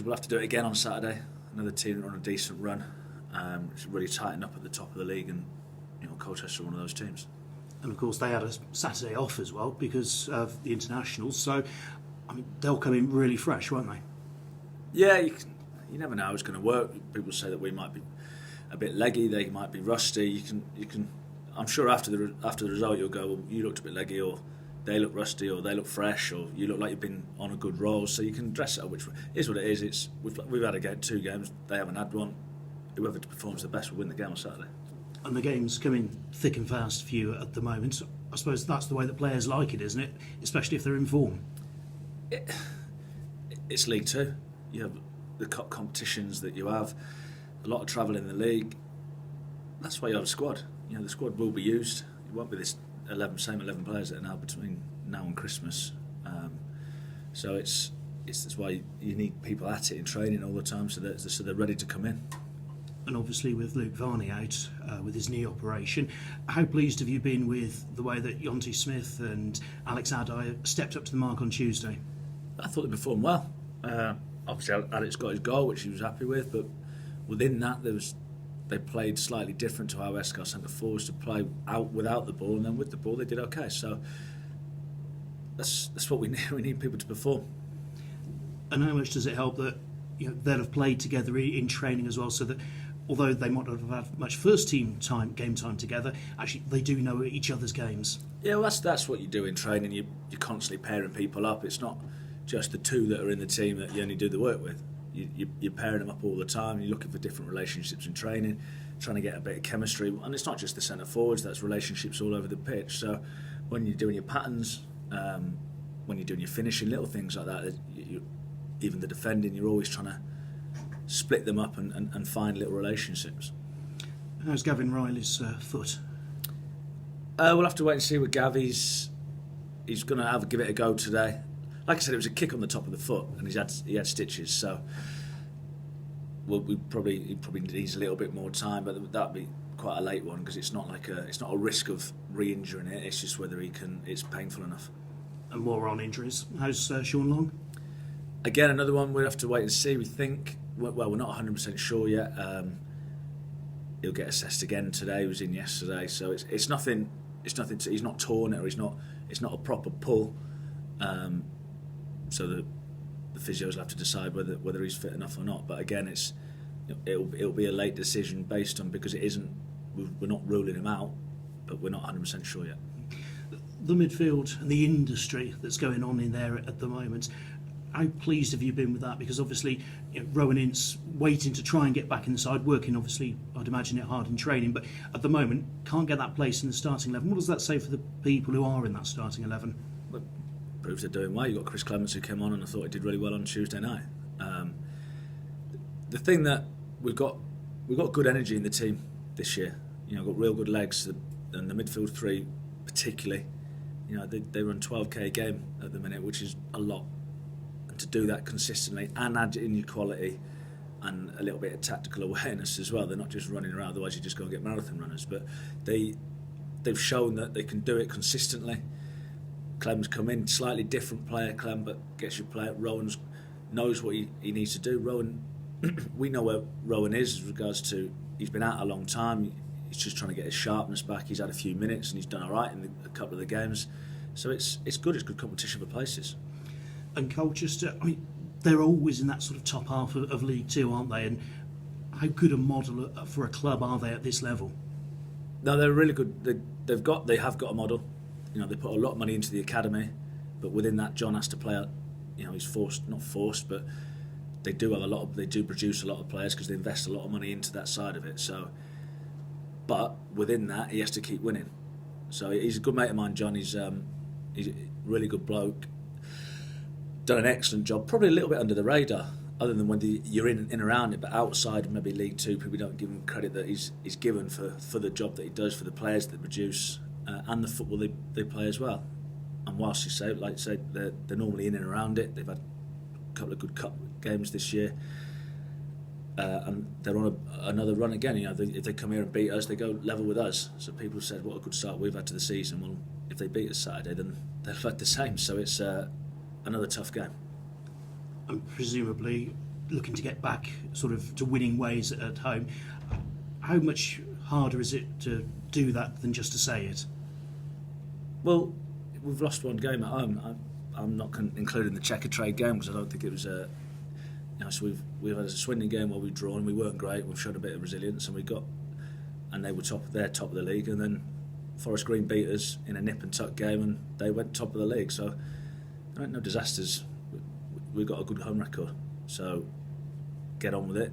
because we'll have to do it again on Saturday. Another team that are on a decent run, which really tightened up at the top of the league, and Colchester are one of those teams. And of course they had a Saturday off as well because of the internationals, so they'll come in really fresh, won't they? Yeah, you never know how it's going to work. People say that we might be a bit leggy, they might be rusty. You can. I'm sure after the result you'll go, well, you looked a bit leggy, or they look rusty, or they look fresh, or you look like you've been on a good roll. So you can dress it up, which is what it is. We've had two games, they haven't had one. Whoever performs the best will win the game on Saturday. And the game's coming thick and fast for you at the moment. I suppose that's the way that players like it, isn't it? Especially if they're in form. It's League Two. You have the cup competitions that you have, a lot of travel in the league. That's why you have a squad. The squad will be used. It won't be this same 11 players that are now between now and Christmas. So it's why you need people at it in training all the time, so they're ready to come in. And obviously with Luke Varney out with his knee operation, how pleased have you been with the way that Jonty Smith and Alex Adai stepped up to the mark on Tuesday? I thought they performed well. Obviously Alex got his goal, which he was happy with, but within that they played slightly different to how Escar centre forwards to play out without the ball, and then with the ball they did okay. So that's what we need. We need people to perform. And how much does it help that they'll have played together in training as well, so that although they might not have had much first team game time together, actually they do know each other's games? Yeah, well, that's what you do in training. You're constantly pairing people up. It's not just the two that are in the team that you only do the work with. You're pairing them up all the time. You're looking for different relationships in training, trying to get a bit of chemistry. And it's not just the centre forwards, that's relationships all over the pitch. So when you're doing your patterns, when you're doing your finishing, little things like that, even the defending, you're always trying to split them up and find little relationships. How's Gavin Riley's foot? We'll have to wait and see with Gav. He's going to give it a go today. Like I said, it was a kick on the top of the foot, and he had stitches. So he probably needs a little bit more time, but that'd be quite a late one because it's not a risk of re-injuring it. It's just whether it's painful enough. And more on injuries. How's Sean Long? Again, another one we'll have to wait and see. We think, well, we're not 100% sure yet. He'll get assessed again today. He was in yesterday, so it's nothing. He's not torn it, or it's not a proper pull. So the physios will have to decide whether he's fit enough or not. But again, it'll be a late decision based on, because it isn't. We're not ruling him out, but we're not 100% sure yet. The midfield and the industry that's going on in there at the moment, how pleased have you been with that? Because obviously Rowan Ince waiting to try and get back in the side, working obviously I'd imagine it hard in training, but at the moment can't get that place in the starting 11. What does that say for the people who are in that starting 11? Well, proves they're doing well. You've got Chris Clements who came on, and I thought he did really well on Tuesday night. The thing that we've got good energy in the team this year. Got real good legs, and the midfield three particularly. They run 12k a game at the minute, which is a lot. And to do that consistently and add in your quality and a little bit of tactical awareness as well. They're not just running around, otherwise you just go and get marathon runners. But they've shown that they can do it consistently. Clem's come in, slightly different player, Clem, but gets your player. Rowan knows what he needs to do. Rowan, we know where Rowan is as regards to, he's been out a long time. He's just trying to get his sharpness back. He's had a few minutes and he's done all right in a couple of the games. So it's good. It's good competition for places. And Colchester, they're always in that sort of top half of League Two, aren't they? And how good a model for a club are they at this level? No, they're really good. They have got a model. They put a lot of money into the academy, but within that, John has to play. He's not forced, but they do produce a lot of players because they invest a lot of money into that side of it. So. But within that, he has to keep winning. So he's a good mate of mine, John. He's a really good bloke. Done an excellent job. Probably a little bit under the radar, other than when you're in around it. But outside, maybe League Two, people don't give him credit that he's given for the job that he does, for the players that produce, and the football they play as well. And whilst you say, like I say, they're normally in and around it. They've had a couple of good cup games this year. And they're on another run again. If they come here and beat us, they go level with us. So people have said, what a good start we've had to the season. Well, if they beat us Saturday, then they'll have the same. So it's another tough game. And presumably looking to get back sort of to winning ways at home. How much harder is it to do that than just to say it? Well, we've lost one game at home. I'm not including the Checker Trade game because I don't think it was a. So we've had a Swindon game where we've drawn. We weren't great. We've shown a bit of resilience, and they were they're top of the league, and then Forest Green beat us in a nip and tuck game, and they went top of the league. So there ain't no disasters. We've got a good home record, so get on with it,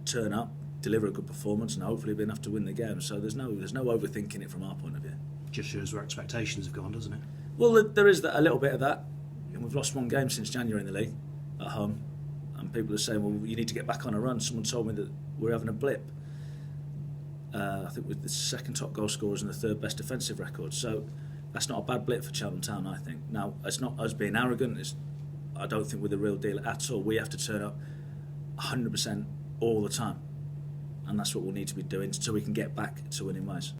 turn up, deliver a good performance, and hopefully be enough to win the game. So there's no overthinking it from our point of view. Just shows where expectations have gone, doesn't it? Well, there is a little bit of that. And we've lost one game since January in the league at home, and people are saying, "Well, you need to get back on a run." Someone told me that we're having a blip. I think with the second top goal scorers and the third best defensive record, so that's not a bad blip for Cheltenham Town. I think. Now, it's not us being arrogant. I don't think we're the real deal at all. We have to turn up 100% all the time, and that's what we'll need to be doing until we can get back to winning ways.